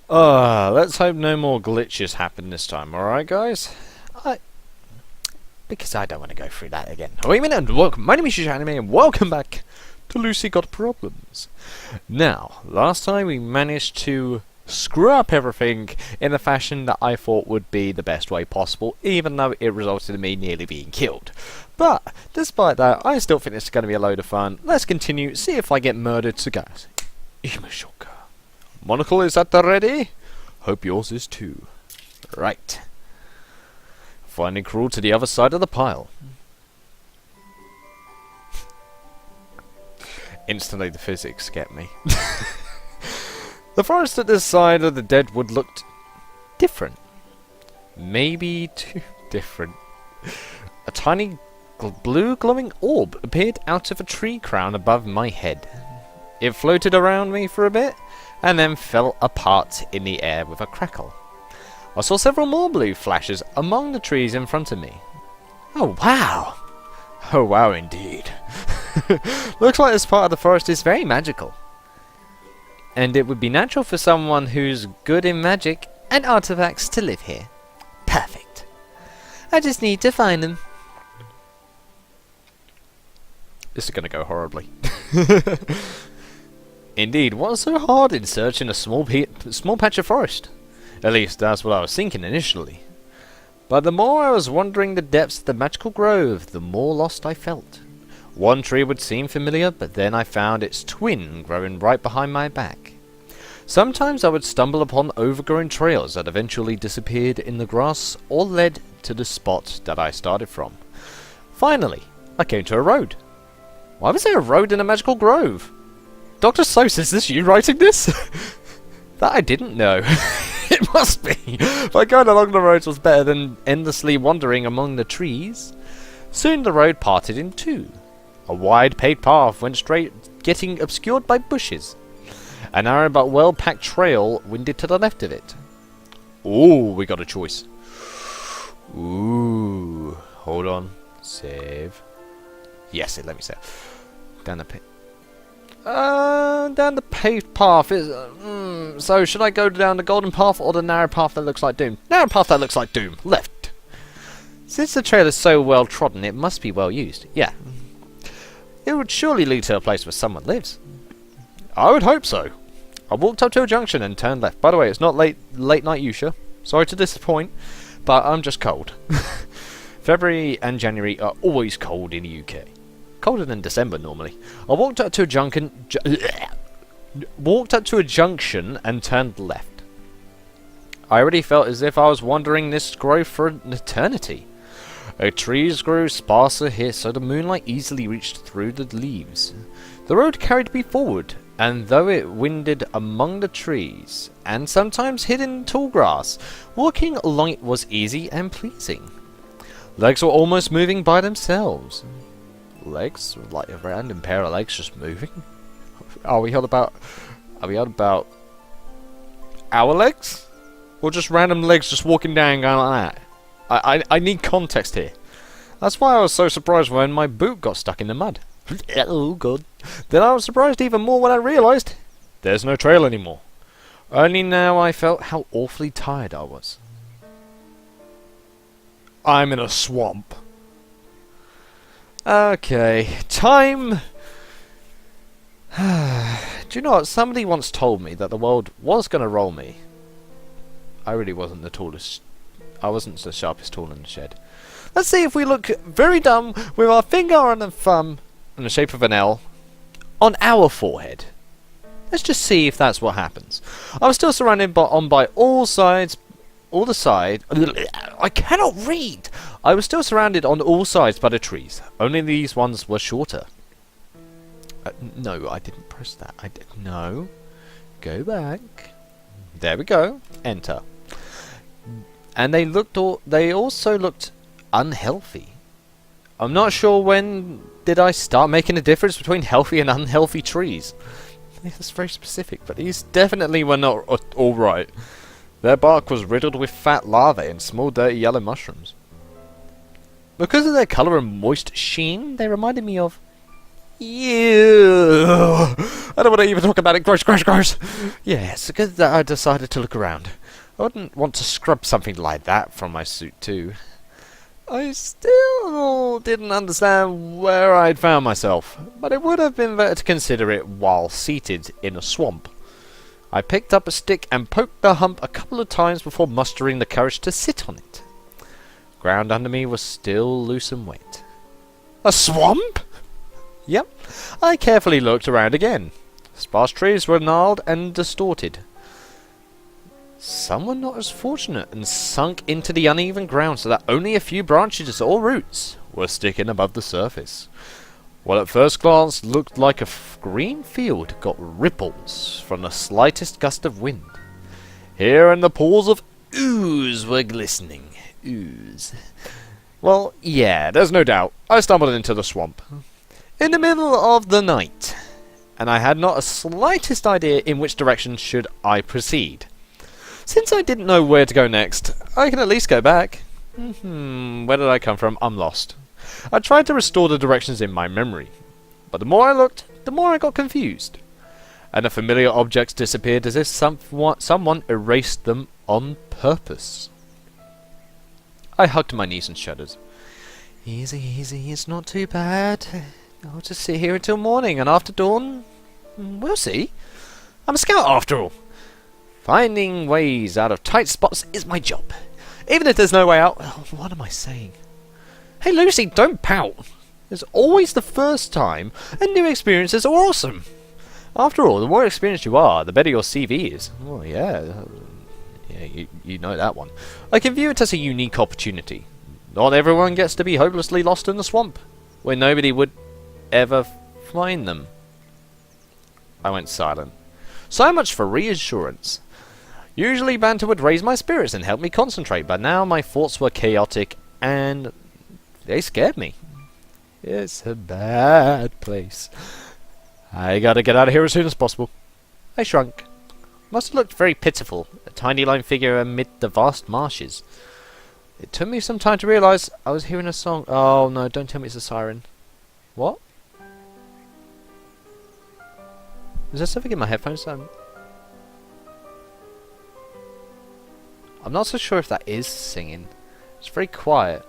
Let's hope no more glitches happen this time, alright guys? Because I don't want to go through that again. Wait a minute, welcome. My name is Yuusha and welcome back to Lucy Got Problems. Now, last time we managed to screw up everything in a fashion that I thought would be the best way possible, even though it resulted in me nearly being killed. But, despite that, I still think this is going to be a load of fun. Let's continue, see if I get murdered, so guys. Monocle, is that ready? Hope yours is too. Right. Finally crawled to the other side of the pile. Instantly the physics get me. The forest at this side of the deadwood looked different. Maybe too different. A tiny blue glowing orb appeared out of a tree crown above my head. It floated around me for a bit, and then fell apart in the air with a crackle. I saw several more blue flashes among the trees in front of me. Oh wow! Oh wow indeed. Looks like this part of the forest is very magical. And it would be natural for someone who's good in magic and artifacts to live here. Perfect. I just need to find them. This is going to go horribly. Indeed, what's so hard in searching a small patch of forest? At least that's what I was thinking initially. But the more I was wandering the depths of the magical grove, the more lost I felt. One tree would seem familiar, but then I found its twin growing right behind my back. Sometimes I would stumble upon overgrown trails that eventually disappeared in the grass or led to the spot that I started from. Finally, I came to a road. Why was there a road in a magical grove? Dr. Sos, is this you writing this? That I didn't know. It must be. But going along the roads was better than endlessly wandering among the trees. Soon the road parted in two. A wide paved path went straight, getting obscured by bushes. A narrow but well-packed trail winded to the left of it. Ooh, we got a choice. Ooh, hold on. Save. Yes, it let me save. Down the paved path is. So should I go down the golden path or the narrow path that looks like doom? Narrow path that looks like doom. Left. Since the trail is so well trodden, it must be well used. Yeah. It would surely lead to a place where someone lives. I would hope so. I walked up to a junction and turned left. By the way, it's not late night Yuusha. Sorry to disappoint, but I'm just cold. February and January are always cold in the UK. Colder than December normally. I walked up to a junction and turned left. I already felt as if I was wandering this grove for an eternity. Trees grew sparser here, so the moonlight easily reached through the leaves. The road carried me forward, and though it winded among the trees, and sometimes hid in tall grass, walking along it was easy and pleasing. Legs were almost moving by themselves. Legs? Like a random pair of legs just moving? Are we on about our legs? Or just random legs just walking down going like that? I need context here. That's why I was so surprised when my boot got stuck in the mud. Oh god. Then I was surprised even more when I realised there's no trail anymore. Only now I felt how awfully tired I was. I'm in a swamp. Okay, time. Do you know what? Somebody once told me that the world was going to roll me. I really wasn't the tallest. I wasn't the sharpest tool in the shed. Let's see if we look very dumb with our finger on a thumb in the shape of an L on our forehead. Let's just see if that's what happens. I was still surrounded by all sides. I cannot read! I was still surrounded on all sides by the trees. Only these ones were shorter. No, I didn't press that. No. Go back. There we go. Enter. And they also looked unhealthy. I'm not sure when did I start making a difference between healthy and unhealthy trees. That's very specific, but these definitely were not alright. Their bark was riddled with fat larvae and small dirty yellow mushrooms. Because of their colour and moist sheen, they reminded me of Ew. I don't want to even talk about it. Gross, gross, gross. Yes, because I decided to look around. I wouldn't want to scrub something like that from my suit too. I still didn't understand where I'd found myself, but it would have been better to consider it while seated in a swamp. I picked up a stick and poked the hump a couple of times before mustering the courage to sit on it. Ground under me was still loose and wet. A swamp? Yep. I carefully looked around again. Sparse trees were gnarled and distorted. Some were not as fortunate and sunk into the uneven ground so that only a few branches or roots were sticking above the surface. What at first glance looked like a green field got ripples from the slightest gust of wind. Here and the pools of ooze were glistening. Ooze. Well, yeah, there's no doubt. I stumbled into the swamp in the middle of the night, and I had not a slightest idea in which direction should I proceed. Since I didn't know where to go next, I can at least go back. Where did I come from? I'm lost. I tried to restore the directions in my memory, but the more I looked, the more I got confused, and the familiar objects disappeared as if someone erased them on purpose. I hugged my knees and shuddered. Easy, easy, it's not too bad. I'll just sit here until morning, and after dawn, we'll see. I'm a scout after all. Finding ways out of tight spots is my job. Even if there's no way out, what am I saying? Hey Lucy, don't pout. It's always the first time, and new experiences are awesome. After all, the more experienced you are, the better your CV is. Oh yeah, you know that one. I can view it as a unique opportunity. Not everyone gets to be hopelessly lost in the swamp, where nobody would ever find them. I went silent. So much for reassurance. Usually banter would raise my spirits and help me concentrate, but now my thoughts were chaotic and they scared me. It's a bad place. I gotta get out of here as soon as possible. I shrunk. Must have looked very pitiful, a tiny lone figure amid the vast marshes. It took me some time to realise I was hearing a song. Oh no, don't tell me it's a siren. What? Is there something in my headphones? I'm not so sure if that is singing. It's very quiet.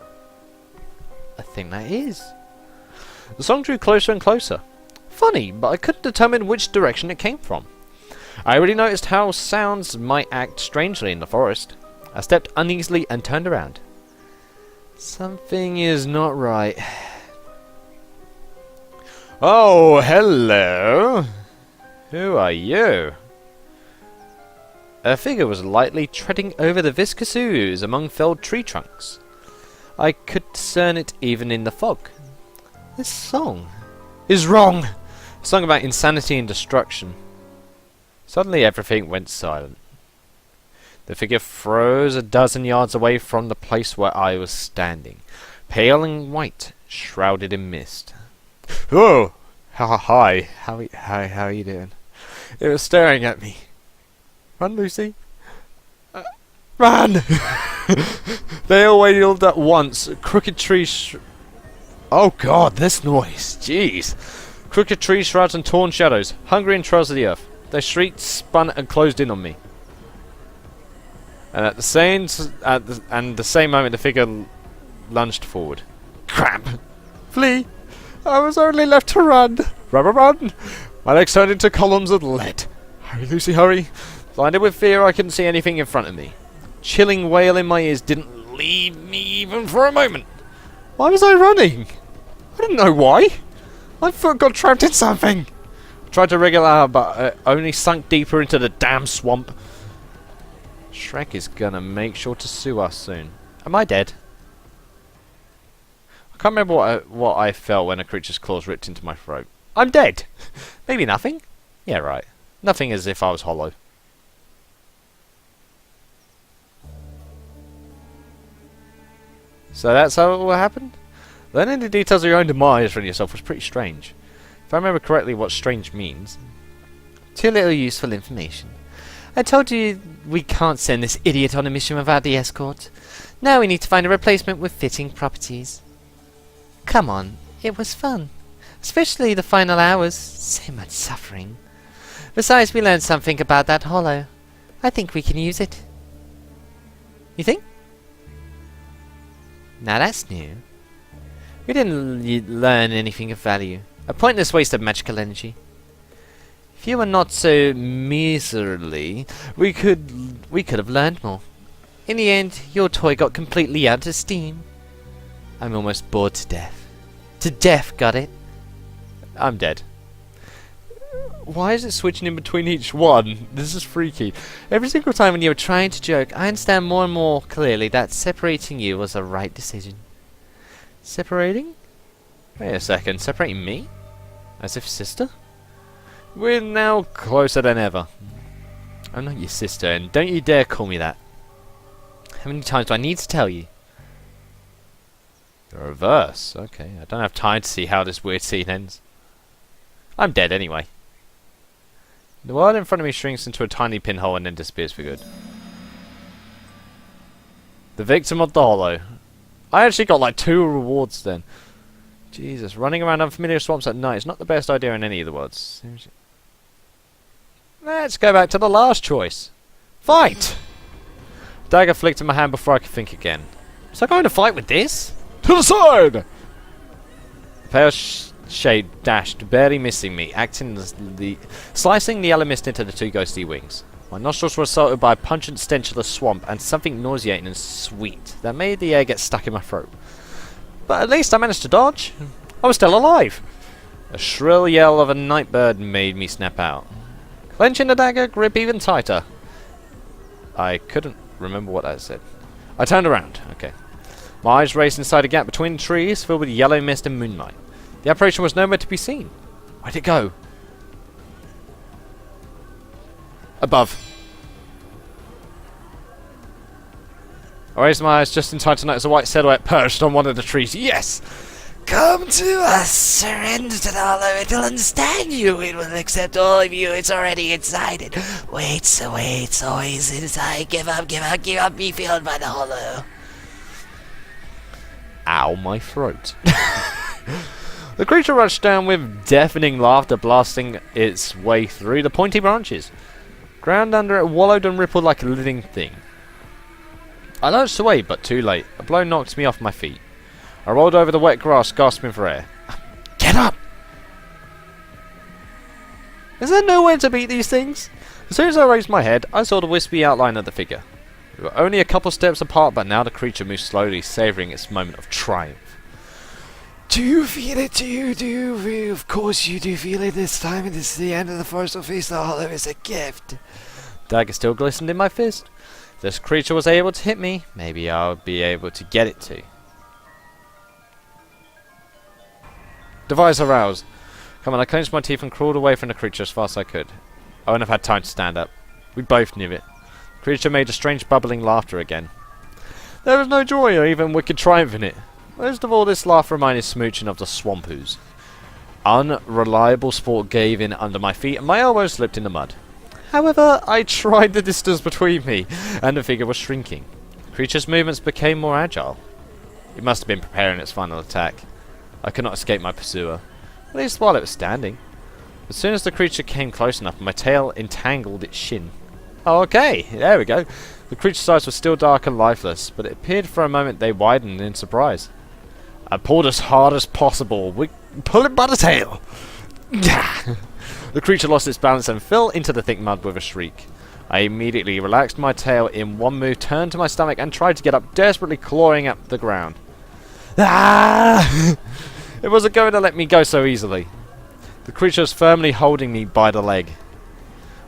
I think that is. The song drew closer and closer. Funny, but I couldn't determine which direction it came from. I already noticed how sounds might act strangely in the forest. I stepped uneasily and turned around. Something is not right. Oh, hello. Who are you? A figure was lightly treading over the viscous ooze among felled tree trunks. I could discern it even in the fog. This song is wrong. A song about insanity and destruction. Suddenly everything went silent. The figure froze a dozen yards away from the place where I was standing, pale and white, shrouded in mist. Oh! Hi. How are you doing? It was staring at me. Run, Lucy. Run! They all wailed at once. Crooked trees... Oh god, this noise. Jeez. Crooked trees, shrouds and torn shadows. Hungry and trails of the earth. They shrieked, spun and closed in on me. And at the same moment the figure lunged forward. Crap! Flee! I was only left to run. Run! My legs turned into columns of lead. Hurry, Lucy, hurry. Blinded with fear, I couldn't see anything in front of me. Chilling wail in my ears didn't leave me even for a moment. Why was I running? I didn't know why. My foot got trapped in something. I tried to wriggle out, but only sunk deeper into the damn swamp. Shrek is gonna make sure to sue us soon. Am I dead? I can't remember what I felt when a creature's claws ripped into my throat. I'm dead! Maybe nothing? Yeah, right. Nothing as if I was hollow. So that's how it all happened? Learning the details of your own demise from yourself was pretty strange. If I remember correctly what strange means. Too little useful information. I told you we can't send this idiot on a mission without the escort. Now we need to find a replacement with fitting properties. Come on, it was fun. Especially the final hours. So much suffering. Besides, we learned something about that hollow. I think we can use it. You think? Now that's new. We didn't learn anything of value. A pointless waste of magical energy. If you were not so miserly, we could have learned more. In the end, your toy got completely out of steam. I'm almost bored to death. To death, got it? I'm dead. Why is it switching in between each one? This is freaky. Every single time when you were trying to joke, I understand more and more clearly that separating you was the right decision. Separating? Wait a second, separating me? As if sister? We're now closer than ever. I'm not your sister, and don't you dare call me that. How many times do I need to tell you? The reverse. Okay, I don't have time to see how this weird scene ends. I'm dead anyway. The world in front of me shrinks into a tiny pinhole and then disappears for good. The victim of the hollow. I actually got like 2 rewards then. Jesus, running around unfamiliar swamps at night is not the best idea in any of the worlds. Seriously. Let's go back to the last choice. Fight! Dagger flicked in my hand before I could think again. Was I going to fight with this? To the side! The pale shade dashed, barely missing me, slicing the yellow mist into the 2 ghostly wings. My nostrils were assaulted by a pungent stench of the swamp and something nauseating and sweet that made the air get stuck in my throat. But at least I managed to dodge. I was still alive. A shrill yell of a night bird made me snap out. Clenching the dagger, grip even tighter. I couldn't remember what I said. I turned around. Okay. My eyes raced inside a gap between the trees filled with yellow mist and moonlight. The apparition was nowhere to be seen. Where'd it go? Above. I raised my eyes just in time to notice a white silhouette perched on one of the trees. Yes! Come to us! Surrender to the hollow. It'll understand you. It will accept all of you. It's already inside it. Wait, so it's inside. Give up, give up, give up. Be filled by the hollow. Ow, my throat. The creature rushed down with deafening laughter blasting its way through the pointy branches. Ground under it wallowed and rippled like a living thing. I lurched away, but too late. A blow knocked me off my feet. I rolled over the wet grass, gasping for air. Get up! Is there nowhere to beat these things? As soon as I raised my head, I saw the wispy outline of the figure. We were only a couple steps apart, but now the creature moved slowly, savouring its moment of triumph. Do you feel it? Do you? Of course you do feel it this time. It is the end of the first feast. The hollow is a gift. Dagger still glistened in my fist. If this creature was able to hit me, maybe I would be able to get it to. Device aroused. Come on, I clenched my teeth and crawled away from the creature as fast as I could. I wouldn't have had time to stand up. We both knew it. The creature made a strange bubbling laughter again. There was no joy or even wicked triumph in it. Most of all, this laugh reminded Smooching of the swamp ooze. Unreliable sport gave in under my feet and my elbows slipped in the mud. However, I tried the distance between me and the figure was shrinking. The creature's movements became more agile. It must have been preparing its final attack. I could not escape my pursuer, at least while it was standing. As soon as the creature came close enough, my tail entangled its shin. Oh, okay, there we go. The creature's eyes were still dark and lifeless, but it appeared for a moment they widened in surprise. I pulled as hard as possible. We pull it by the tail. The creature lost its balance and fell into the thick mud with a shriek. I immediately relaxed my tail in one move, turned to my stomach, and tried to get up, desperately clawing at the ground. Ah! It wasn't going to let me go so easily. The creature was firmly holding me by the leg.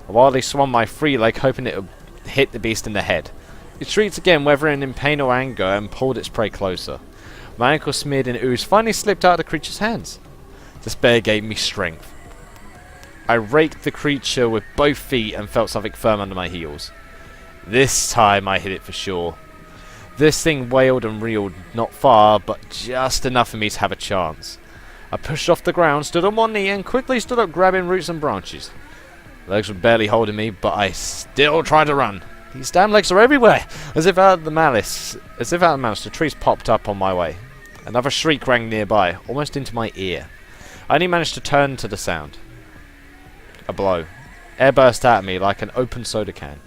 I wildly swung my free leg, hoping it would hit the beast in the head. It shrieked again, whether in pain or anger, and pulled its prey closer. My ankle smeared in ooze finally slipped out of the creature's hands. Despair gave me strength. I raked the creature with both feet and felt something firm under my heels. This time I hit it for sure. This thing wailed and reeled, not far, but just enough for me to have a chance. I pushed off the ground, stood on one knee, and quickly stood up grabbing roots and branches. Legs were barely holding me, but I still tried to run. These damn legs are everywhere! As if out of malice, the trees popped up on my way. Another shriek rang nearby, almost into my ear. I only managed to turn to the sound. A blow. Air burst out at me like an open soda can.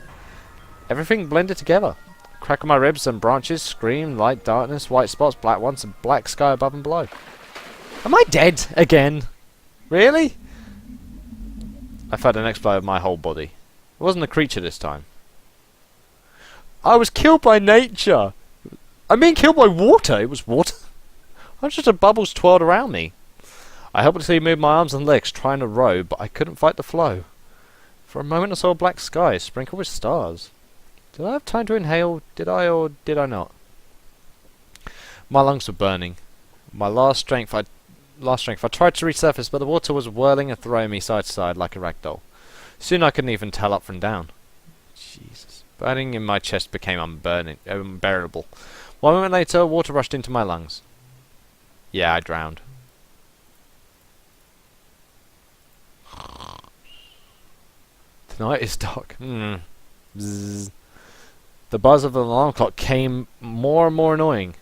Everything blended together. Crack on my ribs and branches, scream, light darkness, white spots, black ones, and black sky above and below. Am I dead again? Really? I felt an explode of my whole body. It wasn't a creature this time. I was killed by nature. I'm being killed by water. It was water. I was just a bubbles twirled around me. I helplessly moved my arms and legs trying to row, but I couldn't fight the flow. For a moment I saw a black sky sprinkled with stars. Did I have time to inhale? Did I or did I not? My lungs were burning. My last strength I tried to resurface, but the water was whirling and throwing me side to side like a rag doll. Soon I couldn't even tell up from down. Jesus. Burning in my chest became unbearable. 1 moment later, water rushed into my lungs. Yeah, I drowned. Tonight is dark. Bzzz. The buzz of the alarm clock came more and more annoying.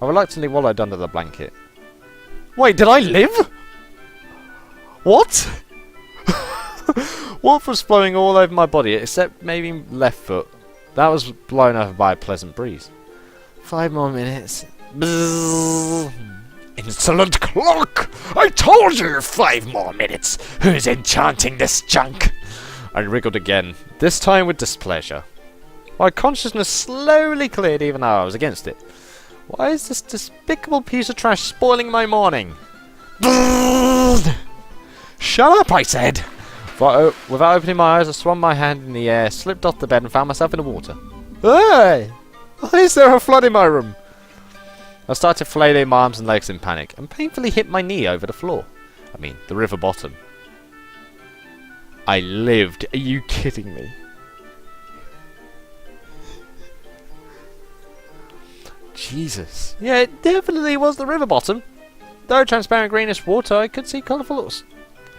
I reluctantly wallowed under the blanket. Wait, did I live? What? Water was flowing all over my body, except maybe left foot. That was blown over by a pleasant breeze. 5 more minutes. Bzzz. Insolent clock! I told you 5 more minutes! Who's enchanting this junk? I wriggled again, this time with displeasure. My consciousness slowly cleared even though I was against it. Why is this despicable piece of trash spoiling my morning? Shut up, I said! Without opening my eyes, I swung my hand in the air, slipped off the bed and found myself in the water. Hey! Why is there a flood in my room? I started flailing my arms and legs in panic and painfully hit my knee over the floor. I mean, the river bottom. I lived. Are you kidding me? Jesus. Yeah, it definitely was the river bottom. Though transparent greenish water, I could see colourful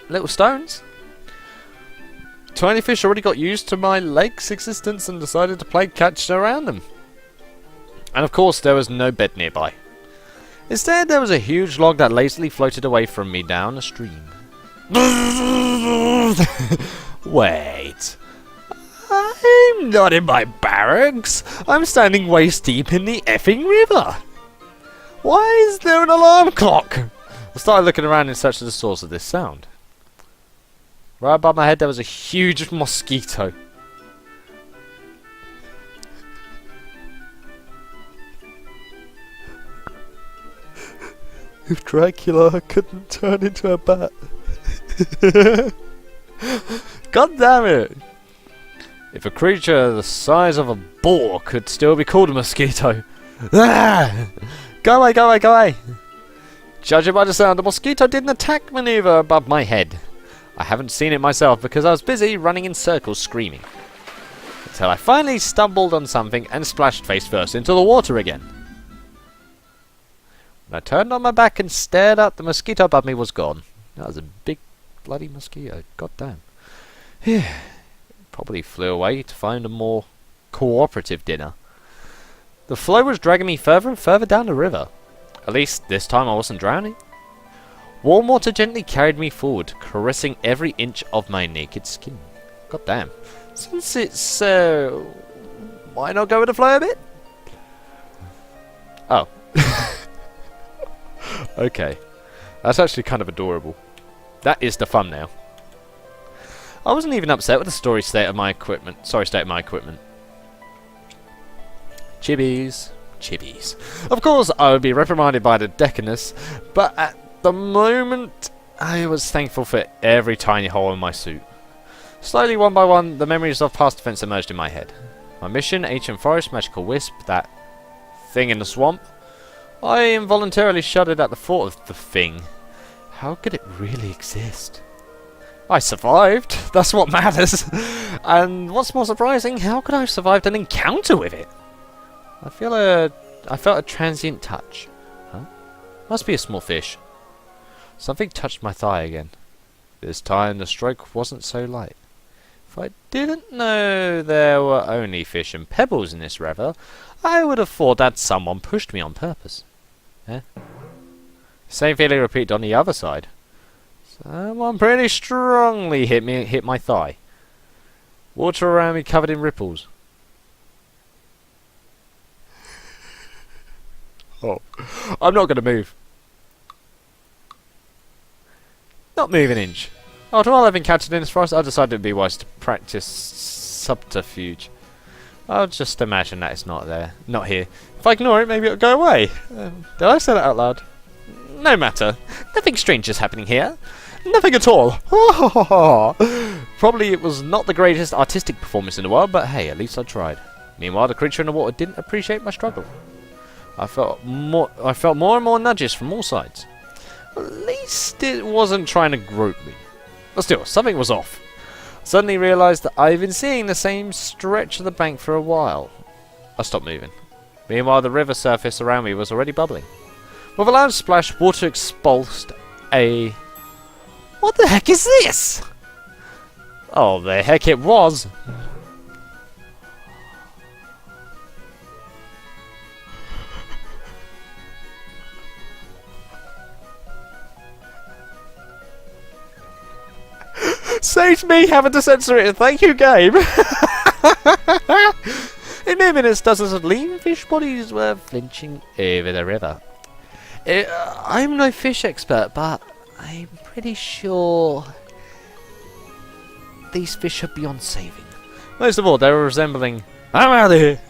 little stones. Tiny fish already got used to my lake's existence and decided to play catch around them. And of course, there was no bed nearby. Instead, there was a huge log that lazily floated away from me down a stream. Wait. I'm not in my barracks. I'm standing waist deep in the effing river. Why is there an alarm clock? I started looking around in search of the source of this sound. Right above my head there was a huge mosquito. If Dracula couldn't turn into a bat. God damn it! If a creature the size of a boar could still be called a mosquito. Ah! Go away, go away, go away! Judging by the sound, the mosquito did an attack maneuver above my head. I haven't seen it myself because I was busy running in circles screaming. Until I finally stumbled on something and splashed face first into the water again. When I turned on my back and stared up, the mosquito above me was gone. That was a big bloody mosquito. God damn. Probably flew away to find a more cooperative dinner. The flow was dragging me further and further down the river. At least this time I wasn't drowning. Warm water gently carried me forward, caressing every inch of my naked skin. God damn. Since it's why not go with the flow a bit? Oh. Okay. That's actually kind of adorable. That is the thumbnail. I wasn't even upset with the state of my equipment. Chibis. Chibis. Of course, I would be reprimanded by the Decanus, but at the moment, I was thankful for every tiny hole in my suit. Slowly, one by one, the memories of past events emerged in my head. My mission, ancient forest, magical wisp, that thing in the swamp. I involuntarily shuddered at the thought of the thing. How could it really exist? I survived. That's what matters. And what's more surprising, how could I have survived an encounter with it? I felt a transient touch. Huh? Must be a small fish. Something touched my thigh again. This time the stroke wasn't so light. If I didn't know there were only fish and pebbles in this river, I would have thought that someone pushed me on purpose. Eh? Same feeling repeated on the other side. Someone pretty strongly hit my thigh. Water around me covered in ripples. Oh, I'm not going to move. Not move an inch. After all I've encountered in this forest, I decided it would be wise to practice subterfuge. I'll just imagine that it's not there. Not here. If I ignore it, maybe it'll go away. Did I say that out loud? No matter. Nothing strange is happening here. Nothing at all. Probably it was not the greatest artistic performance in the world, but hey, at least I tried. Meanwhile, the creature in the water didn't appreciate my struggle. I felt more and more nudges from all sides. At least it wasn't trying to grope me. But still, something was off. I suddenly realised that I've been seeing the same stretch of the bank for a while. I stopped moving. Meanwhile, the river surface around me was already bubbling. With a loud splash, water expulsed a... What the heck is this? Oh, the heck it was. Saves me having to censor it. Thank you, game. In mere minutes, dozens of lean fish bodies were flinching over the river. I'm no fish expert, but I'm pretty sure these fish are beyond saving. Most of all, they were resembling... I'm out of here!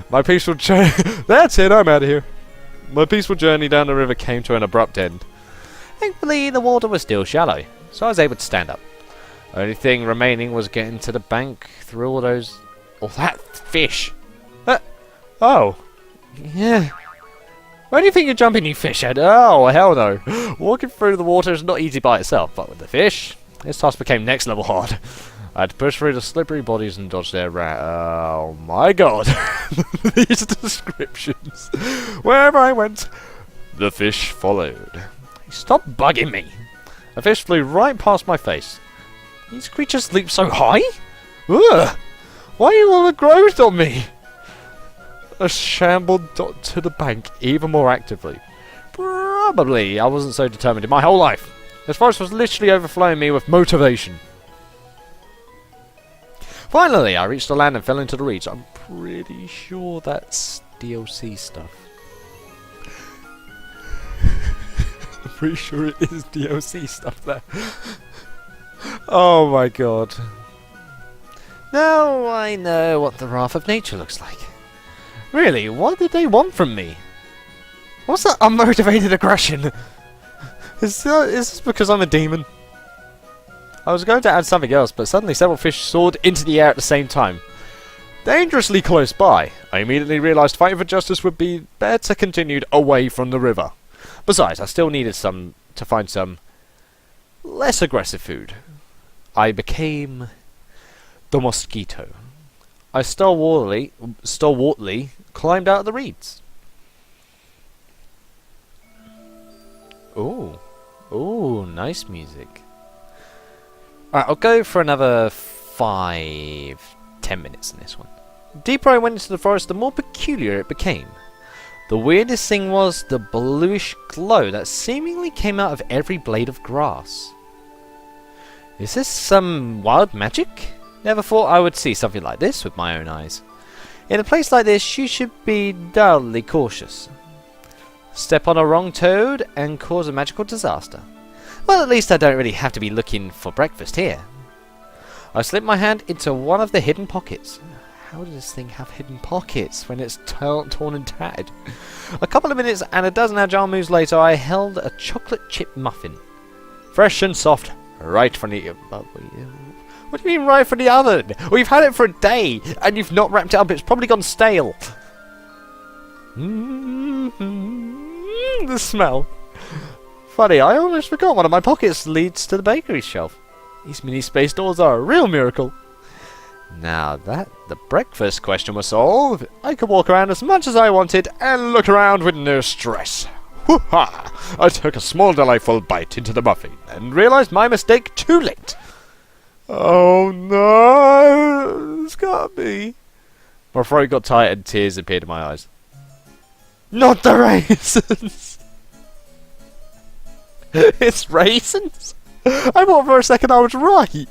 My peaceful journey... That's it, I'm out of here. My peaceful journey down the river came to an abrupt end. Thankfully, the water was still shallow, so I was able to stand up. The only thing remaining was getting to the bank through all that fish. Oh. Yeah. Where do you think you're jumping, you fish head? Oh, hell no. Walking through the water is not easy by itself, but with the fish, this task became next level hard. I had to push through the slippery bodies and dodge their oh my god. These descriptions. Wherever I went, the fish followed. Stop bugging me. A fish flew right past my face. These creatures leap so high? Ugh! Why are you all growth on me? I shambled to the bank even more actively. Probably I wasn't so determined in my whole life. This forest was literally overflowing me with motivation. Finally, I reached the land and fell into the reeds. I'm pretty sure that's DLC stuff. I'm pretty sure it is DLC stuff there. Oh my god. Now I know what the wrath of nature looks like. Really, what did they want from me? What's that unmotivated aggression? Is this because I'm a demon? I was going to add something else, but suddenly several fish soared into the air at the same time. Dangerously close by, I immediately realised fighting for justice would be better continued away from the river. Besides, I still needed to find some less aggressive food. I became the mosquito. I stalwartly climbed out of the reeds. Ooh, nice music. Alright, I'll go for another 5-10 minutes in this one. The deeper I went into the forest, the more peculiar it became. The weirdest thing was the bluish glow that seemingly came out of every blade of grass. Is this some wild magic? Never thought I would see something like this with my own eyes. In a place like this, you should be doubly cautious. Step on a wrong toad and cause a magical disaster. Well, at least I don't really have to be looking for breakfast here. I slipped my hand into one of the hidden pockets. How does this thing have hidden pockets when it's torn and tattered? A couple of minutes and a dozen agile moves later, I held a chocolate chip muffin. Fresh and soft, right from the... What do you mean right from the oven? We've had it for a day, and you've not wrapped it up. It's probably gone stale. The smell. Funny, I almost forgot one of my pockets leads to the bakery shelf. These mini space doors are a real miracle. Now that the breakfast question was solved, I could walk around as much as I wanted and look around with no stress. Hoo-ha! I took a small delightful bite into the muffin and realised my mistake too late. Oh no! It's gotta be. My throat got tight and tears appeared in my eyes. Not the raisins! It's raisins? I thought for a second I was right.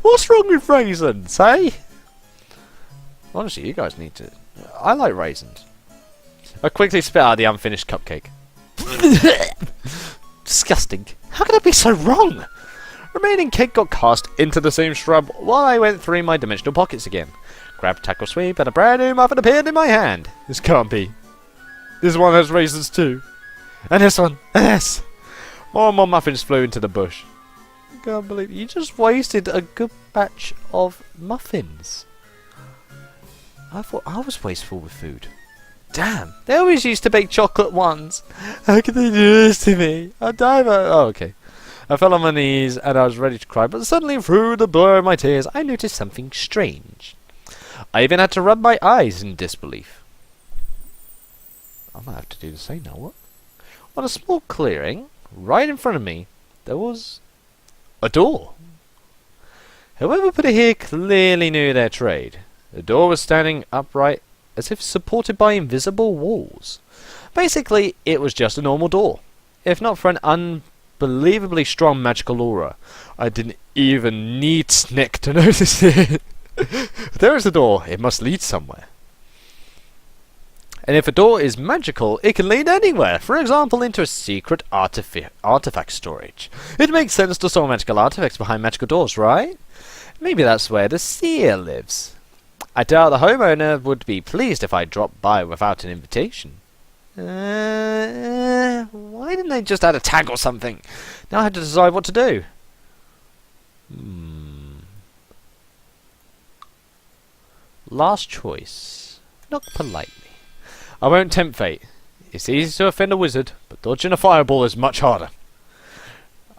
What's wrong with raisins, eh? Honestly, you guys need to... I like raisins. I quickly spit out the unfinished cupcake. Disgusting. How could I be so wrong? Remaining cake got cast into the same shrub while I went through my dimensional pockets again. Grabbed tackle sweep and a brand new muffin appeared in my hand. This can't be. This one has raisins too. And this one. And this. More and more muffins flew into the bush. I can't believe you just wasted a good batch of muffins. I thought I was wasteful with food. Damn. They always used to bake chocolate ones. How could they do this to me? I'd die of a... Oh, okay. I fell on my knees and I was ready to cry, but suddenly through the blur of my tears I noticed something strange. I even had to rub my eyes in disbelief. I might have to do the same now, what? On a small clearing, right in front of me, there was a door. Whoever put it here clearly knew their trade. The door was standing upright as if supported by invisible walls. Basically, it was just a normal door. If not for an unbelievably strong magical aura, I didn't even need Snick to notice it. There is a door, it must lead somewhere. And if a door is magical, it can lead anywhere. For example, into a secret artifact storage. It makes sense to store magical artifacts behind magical doors, right? Maybe that's where the seer lives. I doubt the homeowner would be pleased if I dropped by without an invitation. Why didn't they just add a tag or something? Now I have to decide what to do. Last choice. Knock politely. I won't tempt fate. It's easy to offend a wizard, but dodging a fireball is much harder.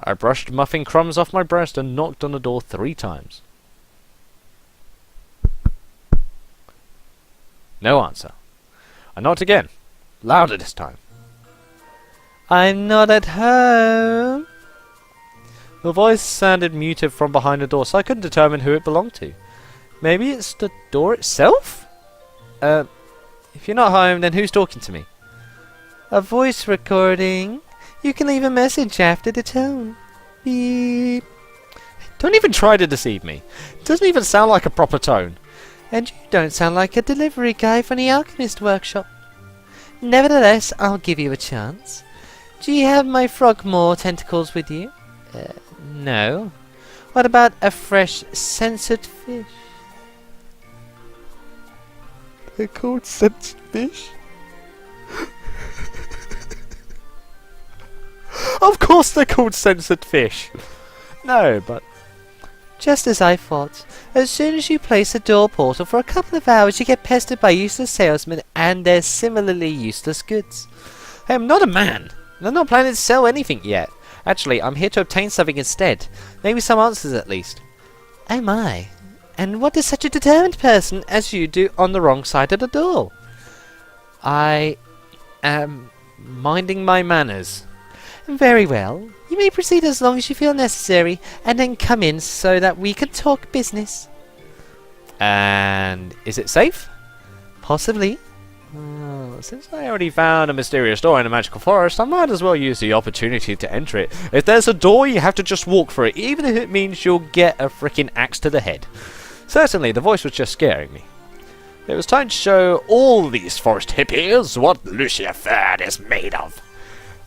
I brushed muffin crumbs off my breast and knocked on the door 3 times. No answer. I knocked again. Louder this time. I'm not at home. The voice sounded muted from behind the door, so I couldn't determine who it belonged to. Maybe it's the door itself? If you're not home, then who's talking to me? A voice recording. You can leave a message after the tone. Beep. Don't even try to deceive me. It doesn't even sound like a proper tone. And you don't sound like a delivery guy from the alchemist workshop. Nevertheless, I'll give you a chance. Do you have my frogmore tentacles with you? No. What about a fresh censored fish? They're called censored fish? Of course they're called censored fish! No, but... Just as I thought. As soon as you place a door portal for a couple of hours, you get pestered by useless salesmen and their similarly useless goods. Hey, I'm not a man, and I'm not planning to sell anything yet. Actually, I'm here to obtain something instead. Maybe some answers at least. Oh my. And what does such a determined person as you do on the wrong side of the door? I am minding my manners. Very well. You may proceed as long as you feel necessary, and then come in so that we can talk business. And is it safe? Possibly. Since I already found a mysterious door in a magical forest, I might as well use the opportunity to enter it. If there's a door, you have to just walk through it, even if it means you'll get a freaking axe to the head. Certainly, the voice was just scaring me. It was time to show all these forest hippies what Lucifer is made of.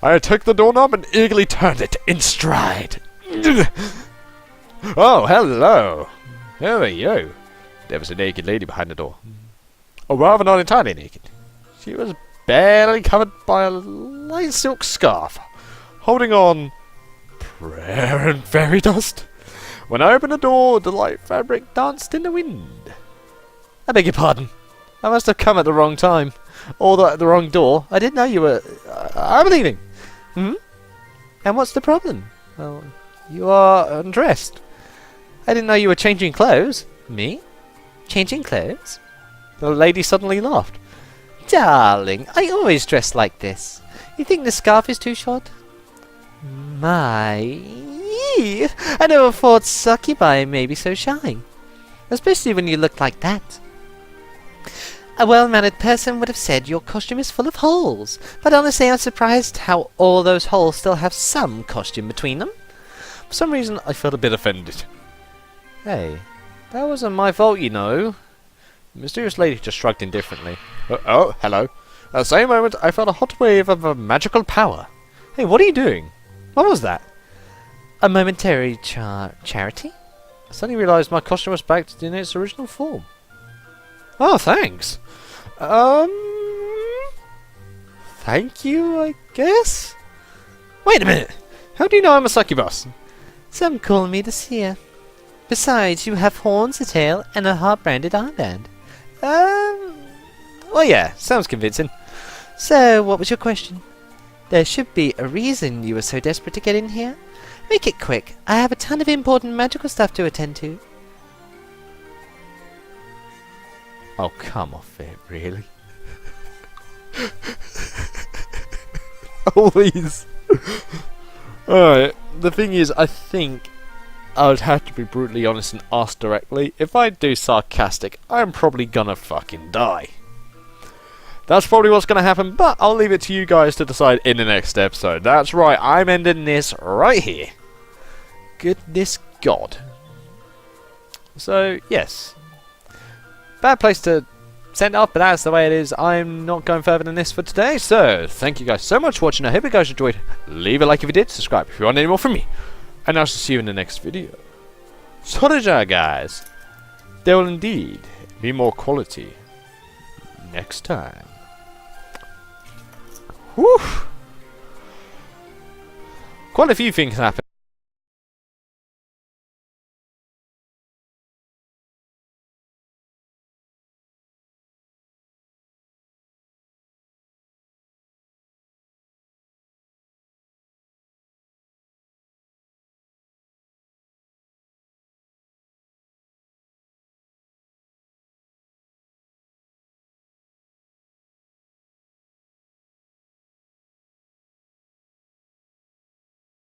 I took the doorknob and eagerly turned it in stride. Oh, hello. Who are you? There was a naked lady behind the door. Or rather, not entirely naked. She was barely covered by a light silk scarf, holding on prayer and fairy dust. When I opened the door, the light fabric danced in the wind. I beg your pardon. I must have come at the wrong time. Or the wrong door. I didn't know you were... I'm leaving. And what's the problem? Well, you are undressed. I didn't know you were changing clothes. Me? Changing clothes? The lady suddenly laughed. Darling, I always dress like this. You think the scarf is too short? My... I never thought succubi may be so shy. Especially when you look like that. A well-mannered person would have said your costume is full of holes, but honestly I'm surprised how all those holes still have some costume between them. For some reason, I felt a bit offended. Hey, that wasn't my fault, you know. The mysterious lady just shrugged indifferently. Oh, hello. At the same moment, I felt a hot wave of a magical power. Hey, what are you doing? What was that? A momentary charity? I suddenly realised my costume was back in its original form. Oh, thanks. Thank you, I guess? Wait a minute. How do you know I'm a succubus? Some call me the seer. Besides, you have horns, a tail, and a heart-branded armband. Well, yeah, sounds convincing. So, what was your question? There should be a reason you were so desperate to get in here. Make it quick. I have a ton of important magical stuff to attend to. Oh, come off it, really? Always. Alright, the thing is, I think I would have to be brutally honest and ask directly. If I do sarcastic, I'm probably gonna fucking die. That's probably what's gonna happen, but I'll leave it to you guys to decide in the next episode. That's right, I'm ending this right here. Goodness God. So, yes. Bad place to send off, but that's the way it is. I'm not going further than this for today, so thank you guys so much for watching. I hope you guys enjoyed. Leave a like if you did, subscribe if you want any more from me, and I shall see you in the next video. So, guys, there will indeed be more quality next time. Whew. Quite a few things happen.